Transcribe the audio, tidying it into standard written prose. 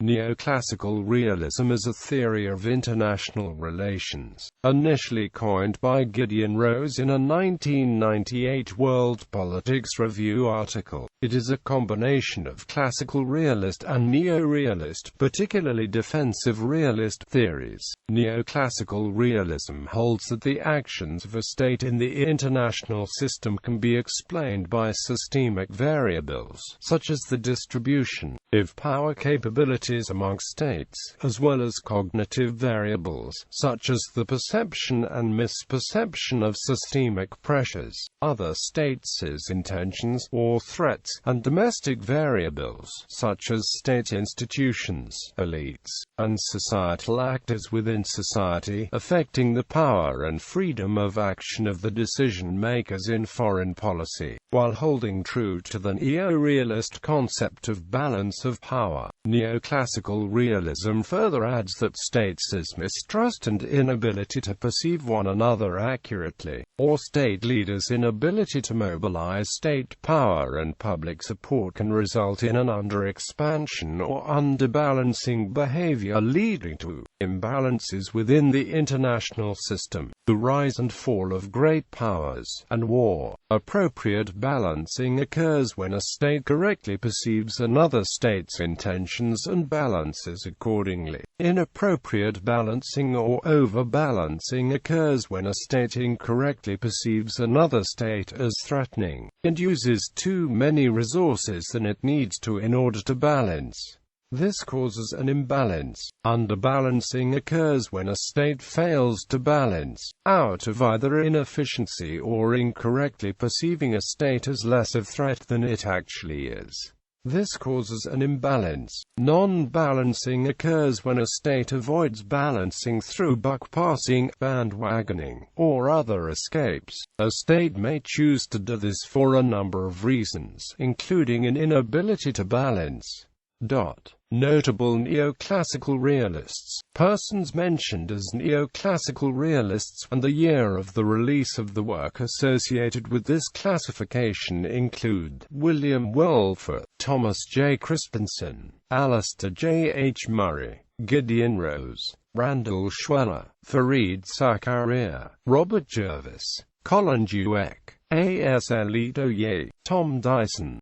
Neoclassical realism is a theory of international relations, initially coined by Gideon Rose in a 1998 World Politics Review article. It is a combination of classical realist and neorealist, particularly defensive realist, theories. Neoclassical realism holds that the actions of a state in the international system can be explained by systemic variables, such as the distribution of power capabilities among states, as well as cognitive variables, such as the perception and misperception of systemic pressures, other states' intentions or threats, and domestic variables, such as state institutions, elites, and societal actors within society, affecting the power and freedom of action of the decision-makers in foreign policy, while holding true to the neorealist concept of balance of power. Neoclassical realism further adds that states' mistrust and inability to perceive one another accurately, or state leaders' inability to mobilize state power and public support, can result in an underexpansion or underbalancing behavior, leading to imbalances within the international system, the rise and fall of great powers, and war. Appropriate balancing occurs when a state correctly perceives another state's intentions and balances accordingly. Inappropriate balancing or overbalancing occurs when a state incorrectly perceives another state as threatening, and uses too many resources than it needs to in order to balance. This causes an imbalance. Underbalancing occurs when a state fails to balance out of either inefficiency or incorrectly perceiving a state as less of threat than it actually is. This causes an imbalance. Non-balancing occurs when a state avoids balancing through buck-passing, bandwagoning, or other escapes. A state may choose to do this for a number of reasons, including an inability to balance. Notable neoclassical realists. Persons mentioned as neoclassical realists, and the year of the release of the work associated with this classification include William Wolfe, Thomas J. Crispinson, Alistair J. H. Murray, Gideon Rose, Randall Schweller, Fareed Zakaria, Robert Jervis, Colin Dweck, A. S. Elitoye, Tom Dyson,